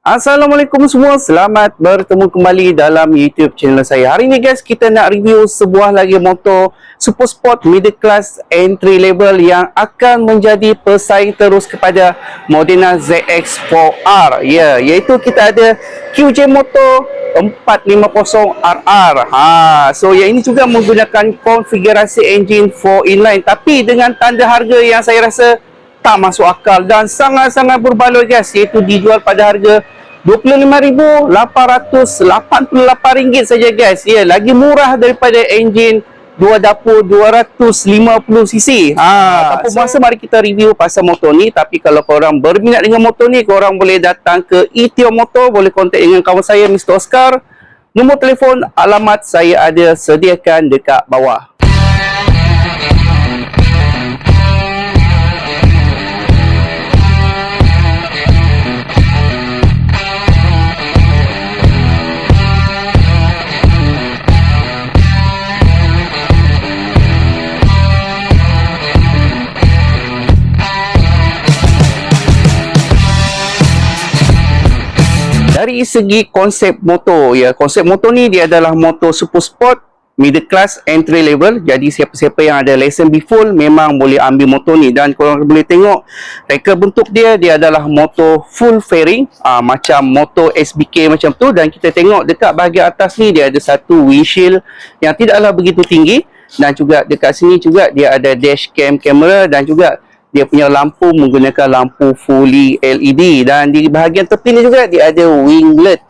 Assalamualaikum semua, selamat bertemu kembali dalam YouTube channel saya. Hari ni guys, kita nak review sebuah lagi motor super sport middle class entry level yang akan menjadi pesaing terus kepada Modena ZX4R. Ya, iaitu kita ada QJ Motor 450RR. So yang ini juga menggunakan konfigurasi engine 4 inline tapi dengan tanda harga yang saya rasa tak masuk akal dan sangat-sangat berbaloi guys, iaitu dijual pada harga RM25,888 saja guys. Ya, lagi murah daripada enjin 2 dapur 250cc. Tanpa masa, mari kita review pasal motor ni. Tapi kalau korang berminat dengan motor ni, korang boleh datang ke Ethio Motor, boleh kontak dengan kawan saya Mr. Oscar. Nombor telefon, alamat saya ada sediakan dekat bawah. Dari segi konsep motor, ya, konsep motor ni dia adalah motor super sport middle class entry level. Jadi siapa-siapa yang ada lesen B full memang boleh ambil motor ni. Dan korang boleh tengok reka bentuk dia adalah motor full fairing, macam motor SBK macam tu. Dan kita tengok dekat bahagian atas ni dia ada satu windshield yang tidaklah begitu tinggi, dan juga dekat sini juga dia ada dash cam kamera, dan juga dia punya lampu menggunakan lampu fully LED. Dan di bahagian tepi ni juga dia ada winglet.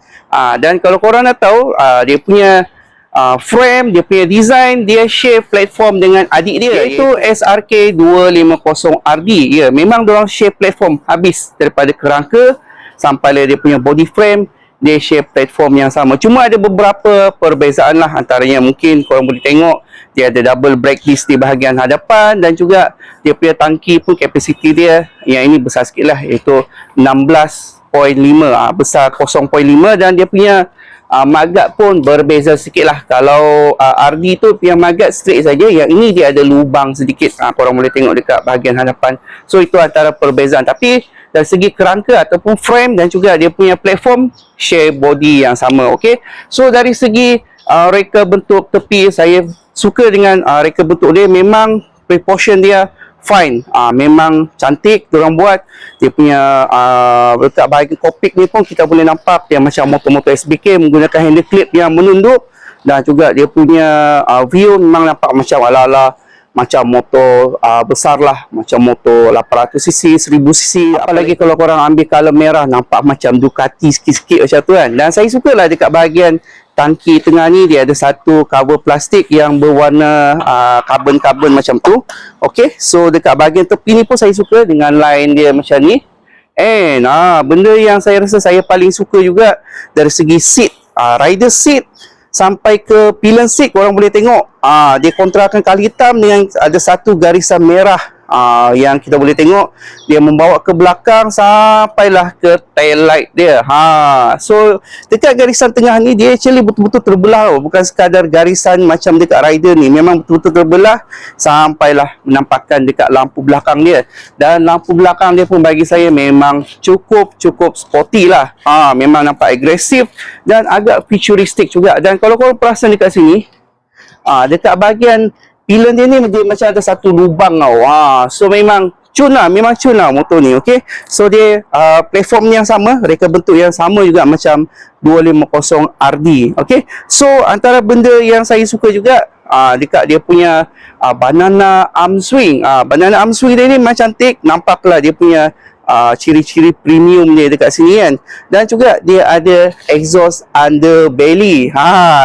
Dan kalau korang nak tahu, dia punya frame, dia punya design, dia share platform dengan adik dia, iaitu SRK 250RD. Ya, memang diorang share platform habis daripada kerangka sampai dia punya body frame, dia share platform yang sama. Cuma ada beberapa perbezaan lah, antaranya mungkin korang boleh tengok dia ada double brake disc di bahagian hadapan, dan juga dia punya tangki pun kapasiti dia yang ini besar sikit lah, iaitu 16.5, besar 0.5, dan dia punya magat pun berbeza sikit lah. Kalau RD tu punya magat straight saja, yang ini dia ada lubang sedikit, korang boleh tengok dekat bahagian hadapan. So itu antara perbezaan, tapi dari segi kerangka ataupun frame dan juga dia punya platform share body yang sama. Okay, so dari segi reka bentuk tepi, saya suka dengan reka bentuk dia. Memang proportion dia fine, memang cantik diorang buat. Dia punya letak bahagian kokpit ni pun kita boleh nampak dia macam motor-motor SBK menggunakan handle clip yang menunduk, dan juga dia punya view memang nampak macam ala-ala macam motor besar lah, macam motor 800cc, 1000cc. Apalagi kalau korang ambil color merah, nampak macam Ducati sikit-sikit macam tu kan. Dan saya suka lah dekat bahagian tangki tengah ni dia ada satu cover plastik yang berwarna carbon macam tu. Okay, so dekat bahagian tepi ni pun saya suka dengan line dia macam ni. And benda yang saya rasa saya paling suka juga dari segi seat, rider seat sampai ke pillion seat, korang boleh tengok dia kontrakan kali hitam dengan ada satu garisan merah yang kita boleh tengok dia membawa ke belakang sampailah ke tail light dia. So dekat garisan tengah ni dia actually betul-betul terbelah, bukan sekadar garisan macam dekat rider ni, memang betul-betul terbelah sampailah menampakkan dekat lampu belakang dia. Dan lampu belakang dia pun bagi saya memang cukup sporty lah, memang nampak agresif dan agak futuristik juga. Dan kalau korang perasan dekat sini, dekat bahagian pillion dia ni dia macam ada satu lubang tau. So memang cun lah motor ni. Okay, so dia platform yang sama, reka bentuk yang sama juga macam 250RD. Okay, so antara benda yang saya suka juga dekat dia punya banana arm swing. Banana arm swing dia ni memang cantik, nampaklah dia punya ciri-ciri premium dia dekat sini kan. Dan juga dia ada exhaust underbelly.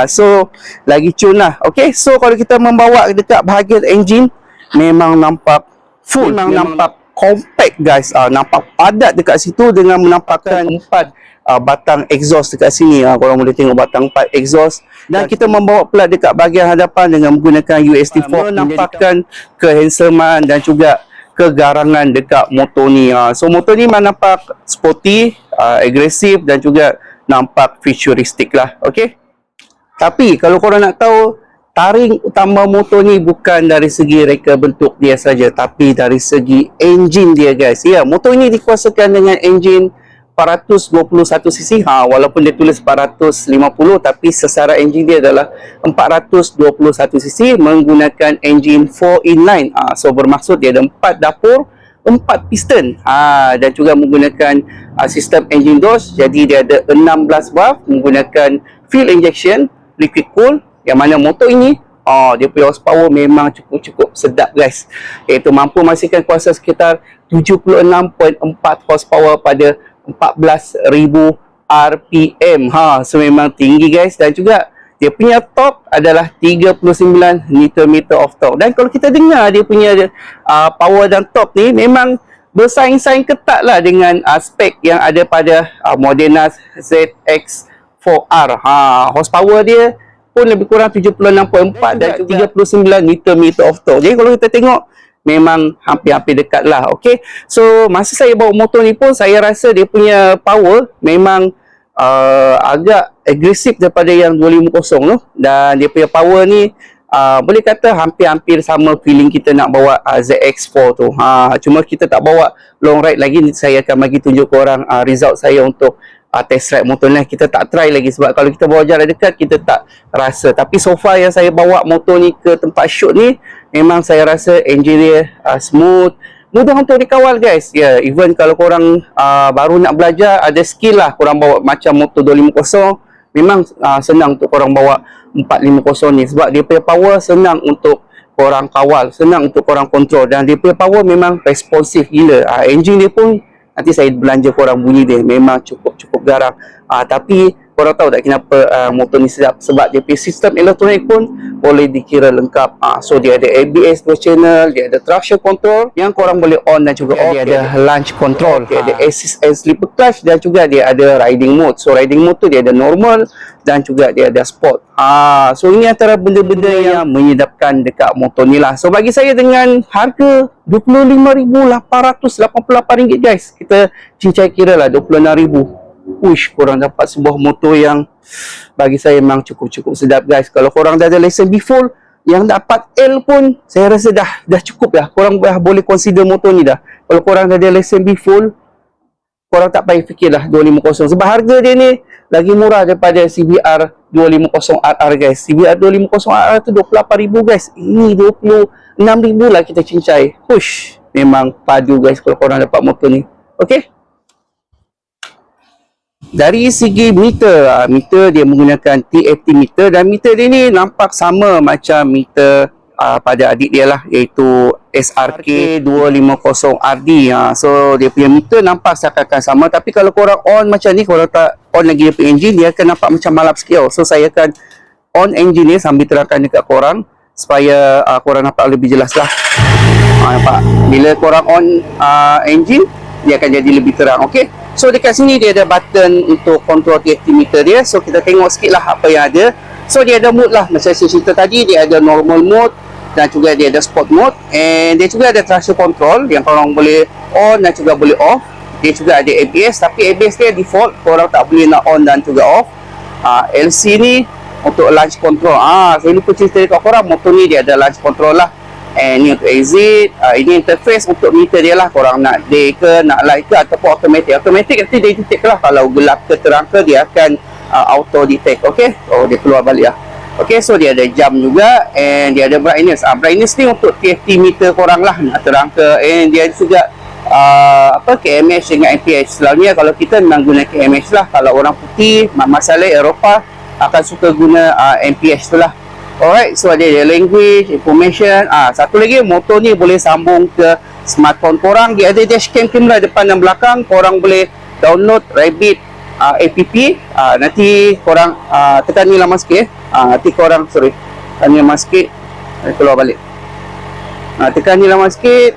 So lagi cun lah. Okay, so kalau kita membawa dekat bahagian engine, memang nampak full, memang nampak compact guys. Nampak padat dekat situ dengan menampakkan 4 batang exhaust dekat sini. Korang boleh tengok batang 4 exhaust. Dan kita membawa pula dekat bahagian hadapan dengan menggunakan USD fork, menampakkan kehandsoman dan juga kegarangan dekat motor ni. So motor ni memang nampak sporty, agresif, dan juga nampak futuristik lah. Okay, tapi kalau korang nak tahu, taring utama motor ni bukan dari segi reka bentuk dia saja, tapi dari segi enjin dia guys. Ya, motor ini dikuasakan dengan enjin 421cc. Walaupun dia tulis 450 tapi secara engine dia adalah 421cc menggunakan engine 4 inline. So bermaksud dia ada 4 dapur, 4 piston, dan juga menggunakan sistem engine doors. Jadi dia ada 16 valve menggunakan fuel injection, liquid cool, yang mana motor ini dia punya horsepower memang cukup sedap guys, iaitu mampu menghasilkan kuasa sekitar 76.4 horsepower pada 14,000 RPM. So memang tinggi guys, dan juga dia punya torque adalah 39 Nm of torque. Dan kalau kita dengar dia punya power dan torque ni memang bersaing-saing ketat lah dengan spek yang ada pada Modena ZX4R. Horsepower dia pun lebih kurang 76.4 dan 39 Nm of torque. Jadi kalau kita tengok memang hampir-hampir dekat lah. Okay, so masa saya bawa motor ni pun saya rasa dia punya power memang agak agresif daripada yang 250 tu, dan dia punya power ni boleh kata hampir-hampir sama feeling kita nak bawa ZX4 tu. Cuma kita tak bawa long ride lagi. Saya akan bagi tunjuk korang result saya untuk test ride motor ni. Kita tak try lagi sebab kalau kita bawa jarak dekat kita tak rasa. Tapi so far yang saya bawa motor ni ke tempat shoot ni, memang saya rasa engine dia smooth, mudah untuk dikawal guys. Even kalau korang baru nak belajar, ada skill lah korang bawa macam motor 250, memang senang untuk korang bawa 450 ni sebab dia punya power senang untuk korang kawal, senang untuk korang kontrol, dan dia punya power memang responsif gila. Engine dia pun nanti saya belanja korang bunyi dia memang cukup garang. Tapi korang tahu tak kenapa motor ni sedap? Sebab dia punya sistem elektronik pun boleh dikira lengkap. So dia ada ABS 2 channel, dia ada traction control yang korang boleh on dan juga off. Dia ada launch control, dia ada assist and slipper clutch, dan juga dia ada riding mode. So riding mode tu dia ada normal dan juga dia ada sport. So ini antara benda-benda yang menyedapkan dekat motor ni lah. So bagi saya dengan harga RM25,888 guys, kita cincai kira lah 26,000. Korang dapat sebuah motor yang bagi saya memang cukup sedap guys. Kalau korang dah ada lesen B-Full, yang dapat L pun saya rasa dah cukup dah. Korang dah boleh consider motor ni dah. Kalau korang dah ada lesen B-Full, korang tak payah fikir lah 250 sebab harga dia ni lagi murah daripada CBR 250RR guys. CBR 250RR tu 28,000 guys. Ini 26,000 lah kita cincai. Memang padu guys kalau korang dapat motor ni. Okay, dari segi meter, meter dia menggunakan TFT meter, dan meter dia ni nampak sama macam meter pada adik dia lah, iaitu SRK 250RD. So dia punya meter nampak seakan-akan sama, tapi kalau korang on macam ni, korang tak on lagi dia punya engine, dia akan nampak macam malap sikit. So saya akan on engine ni sambil terangkan dekat korang supaya korang nampak lebih jelas lah. Nampak? Bila korang on engine, dia akan jadi lebih terang. Okay, so dekat sini dia ada button untuk control TFT meter dia. So kita tengok sikit lah apa yang ada. So dia ada mode lah, macam saya cerita tadi, dia ada normal mode dan juga dia ada sport mode, and dia juga ada traction control yang korang boleh on dan juga boleh off. Dia juga ada ABS, tapi ABS dia default, korang tak boleh nak on dan juga off. LC ni untuk launch control. Saya lupa cerita dekat korang, motor ni dia ada launch control lah. And ni untuk exit. Ini interface untuk meter dia lah, korang nak day ke, nak light ke, ataupun automatic. Automatic nanti dia detect lah, kalau gelap ke terang ke dia akan auto detect. Okay, dia keluar balik lah. Okay, so dia ada jam juga, and dia ada brightness. Brightness ni untuk TFT meter korang lah, nak terang ke. And dia juga KMH dengan MPH. Selalunya kalau kita memang guna KMH lah. Kalau orang putih, masalah Eropah akan suka guna MPH tu lah. Alright, so ada language, information. Satu lagi, motor ni boleh sambung ke smartphone korang. Dia ada dashcam kamera depan dan belakang. Korang boleh download Rabbit app. Nanti korang tekan ni lama sikit. Nanti korang, tekan ni lama sikit. Keluar balik. Tekan ni lama sikit.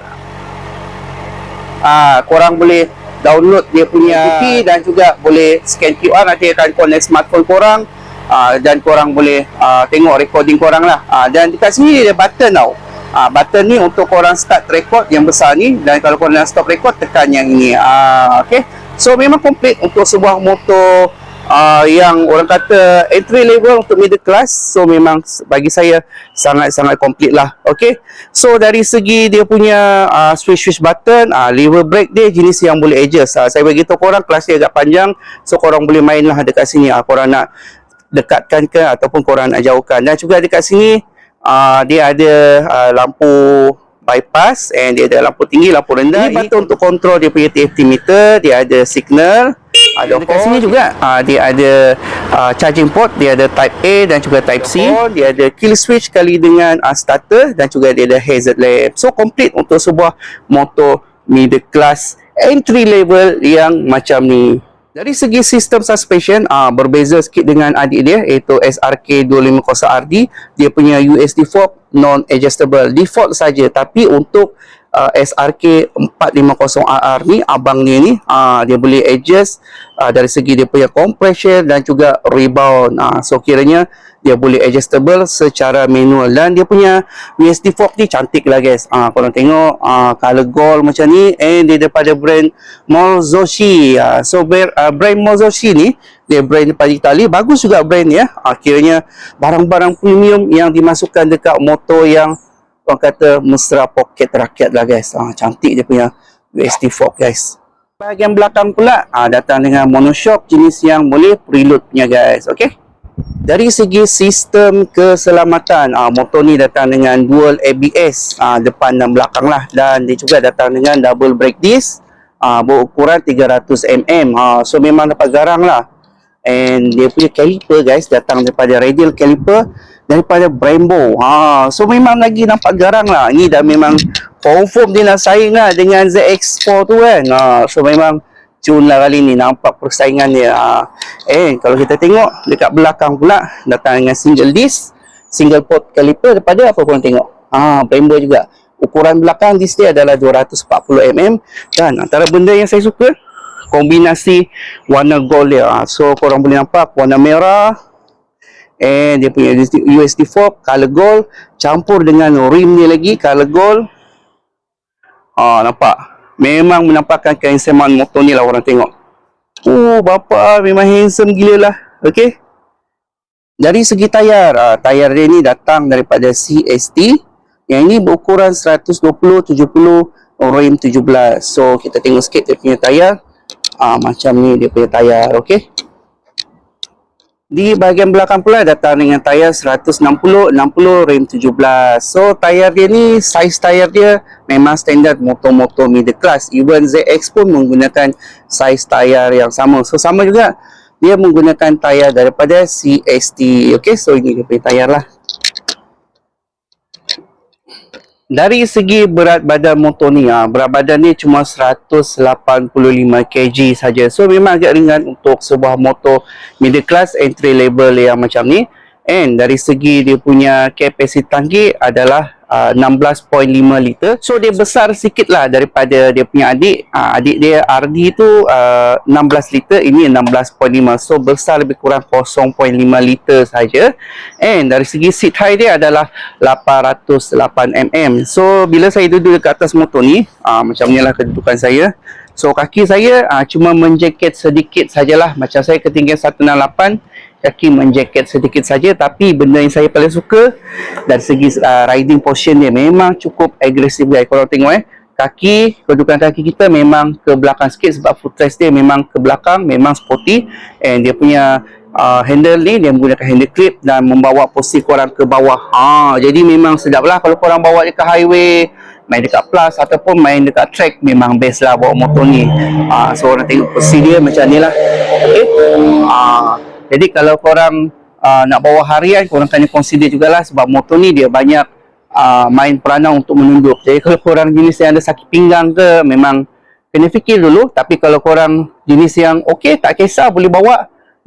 Korang boleh download dia punya app dan juga boleh scan QR. Nanti akan connect smartphone korang. Dan korang boleh tengok recording korang lah. Dan dekat sini ada button tau. Button ni untuk korang start record yang besar ni, dan kalau korang nak stop record, tekan yang ini. Okay, so memang komplit untuk sebuah motor yang orang kata entry level untuk middle class. So memang bagi saya sangat-sangat komplit lah. Okay, so dari segi dia punya switch button, lever brake dia jenis yang boleh adjust. Saya beritahu korang kelas dia agak panjang, so korang boleh main lah dekat sini. Korang nak dekatkan ke ataupun korang nak jauhkan. Dan juga dekat sini dia ada lampu bypass, and dia ada lampu tinggi, lampu rendah. Ini button untuk kontrol dia punya TFT meter. Dia ada signal, ada dekat sini juga dia ada charging port, dia ada type A dan juga type C. Dia ada kill switch kali dengan starter, dan juga dia ada hazard lamp. So complete untuk sebuah motor middle class entry level yang macam ni. Dari segi sistem suspension, berbeza sikit dengan adik dia, iaitu SRK 250RD. Dia punya USD fork non-adjustable, default saja. Tapi untuk SRK 450RR ni, abang ni, dia boleh adjust dari segi dia punya compression dan juga rebound. So kiranya dia boleh adjustable secara manual, dan dia punya USD fork ni cantik lah guys. Korang tengok color gold macam ni, and dia daripada brand Mozoshi. So brand Mozoshi ni dia brand daripada Itali, bagus juga brand ni ya. Kiranya barang-barang premium yang dimasukkan dekat motor yang orang kata mesra poket rakyat lah guys. Cantik dia punya USD fork guys. Bahagian belakang pula datang dengan monoshock jenis yang boleh preload punya guys. Okay, dari segi sistem keselamatan, motor ni datang dengan dual ABS depan dan belakang lah, dan dia juga datang dengan double brake disc berukuran 300mm. So memang dapat garang lah. And dia punya caliper guys datang daripada radial caliper daripada Brembo. So memang lagi nampak garang lah. Ni dah memang confirm dia nak saing lah dengan ZX4 tu kan. So memang cun lah kali ni, nampak persaingan dia. And kalau kita tengok dekat belakang pula datang dengan single disc, single port caliper daripada apa korang tengok, Brembo juga. Ukuran belakang disc dia adalah 240mm, dan antara benda yang saya suka kombinasi warna gold dia. So korang boleh nampak warna merah, and dia punya USD fork color gold campur dengan rim dia lagi color gold. Nampak? Memang menampakkan kehansaman motor ni lah orang tengok. Bapa memang handsome gila lah. Okay, dari segi tayar, tayar dia ni datang daripada CST. Yang ini berukuran 120/70, rim 17. So kita tengok sikit dia punya tayar. Macam ni dia punya tayar. Okay, di bahagian belakang pula datang dengan tayar 160/60, rim 17. So tayar dia ni, saiz tayar dia memang standard motor-motor middle class. Even ZX pun menggunakan saiz tayar yang sama. So sama juga, dia menggunakan tayar daripada CST. Okay, so ini dia punya tayar lah. Dari segi berat badan motor ni, berat badan ni cuma 185 kg saja. So memang agak ringan untuk sebuah motor middle class entry level yang macam ni. And dari segi dia punya kapasiti tangki adalah 16.5 liter. So dia besar sikit lah daripada dia punya adik. Adik dia RD tu 16 liter, ini 16.5. So besar lebih kurang 0.5 liter saja. And dari segi seat height dia adalah 808mm. So bila saya duduk dekat atas motor ni, macam ni lah kedudukan saya. So kaki saya cuma menjaket sedikit sajalah. Macam saya ketinggian 168, kaki menjaket sedikit saja. Tapi benda yang saya paling suka dari segi riding portion dia memang cukup agresif guys. Kalau tengok kaki, kedudukan kaki kita memang ke belakang sikit, sebab footrest dia memang ke belakang, memang sporty. And dia punya handle ni dia menggunakan handle clip dan membawa posisi korang ke bawah. Jadi memang sedap lah kalau korang bawa dia ke highway, main dekat plus ataupun main dekat track, memang best lah bawa motor ni. So orang tengok posisi dia macam ni lah. Okay. Jadi kalau korang nak bawa harian, korang kena consider jugalah, sebab motor ni dia banyak main peranan untuk menunduk. Jadi kalau korang jenis yang ada sakit pinggang ke, memang kena fikir dulu. Tapi kalau korang jenis yang okey, tak kisah, boleh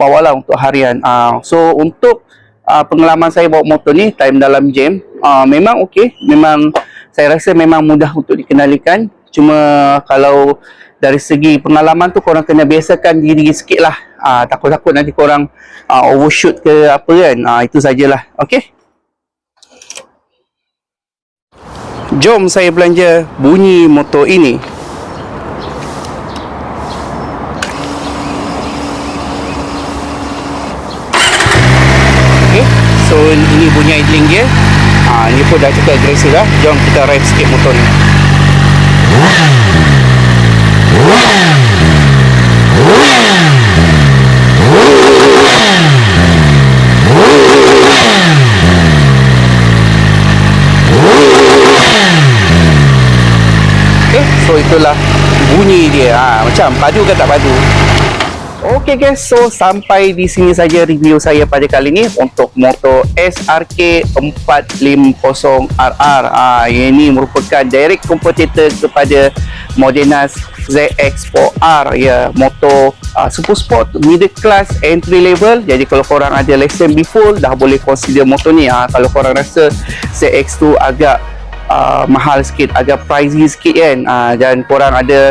bawalah untuk harian. So untuk pengalaman saya bawa motor ni time dalam jam, memang okey, memang saya rasa memang mudah untuk dikenalikan. Cuma kalau dari segi pengalaman tu korang kena biasakan diri sikit lah. Takut-takut nanti korang overshoot ke apa kan. Itu sajalah. Okey, jom saya belanja bunyi motor ini. So ini bunyi idling dia. Ini pun dah cukup agresif lah. Jom kita rev sikit motor ni. So itulah bunyi dia. Macam padu ke tak padu? Okey guys, so sampai di sini saja review saya pada kali ni untuk motor SRK 450RR. Ini merupakan direct competitor kepada Modenas ZX4R, ya, motor super sport, middle class, entry level. Jadi kalau korang ada lesen B-Full, dah boleh consider motor ni. Kalau korang rasa ZX tu agak mahal sikit, agak pricey sikit kan, dan korang ada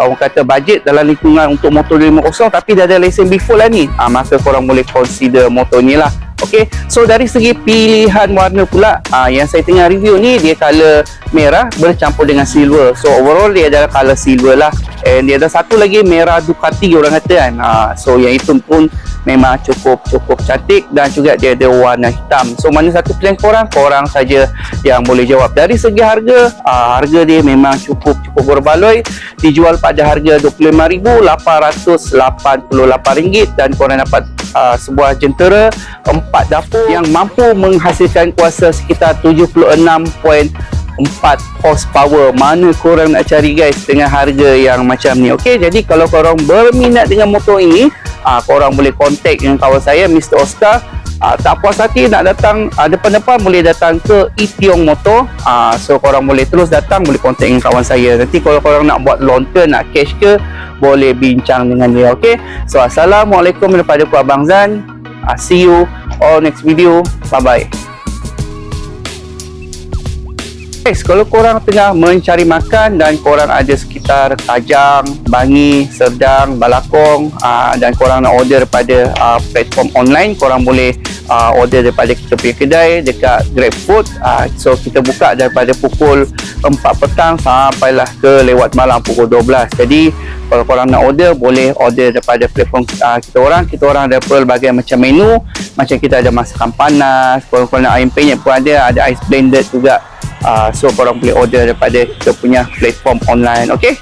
orang kata budget dalam lingkungan untuk motor 250 tapi dah ada lesen B-Full lah ni, maka korang boleh consider motor ni lah. Okey, so dari segi pilihan warna pula, yang saya tengah review ni dia color merah bercampur dengan silver. So overall dia adalah color silver lah. And dia ada satu lagi merah Ducati orang kata kan. So yang itu pun memang cukup cantik, dan juga dia ada warna hitam. So mana satu pilihan korang saja yang boleh jawab. Dari segi harga, harga dia memang cukup berbaloi. Dijual pada harga RM25,888 dan korang dapat sebuah jentera 4 dapur yang mampu menghasilkan kuasa sekitar 76.4 horsepower. Mana korang nak cari guys dengan harga yang macam ni? Okey, jadi kalau korang berminat dengan motor ini, korang boleh contact dengan kawan saya Mr. Oscar. Tak puas hati nak datang depan-depan, boleh datang ke Itiong Motor. So korang boleh terus datang, boleh contact dengan kawan saya. Nanti kalau korang nak buat loan ke, nak cash ke, boleh bincang dengan dia. Okey, so assalamualaikum daripada aku Abang Zan. See you all next video. Bye bye. Guys, kalau korang tengah mencari makan dan korang ada sekitar Kajang, Bangi, Serdang, Balakong, dan korang nak order daripada platform online, korang boleh order daripada kita punya kedai dekat GrabFood. So kita buka daripada pukul 4 petang sampailah ke lewat malam pukul 12. Jadi kalau korang nak order, boleh order daripada platform kita orang ada pelbagai macam menu. Macam kita ada masakan panas, korang nak ayam penyet pun ada ice blended juga. So korang boleh order daripada kita punya platform online. Okay,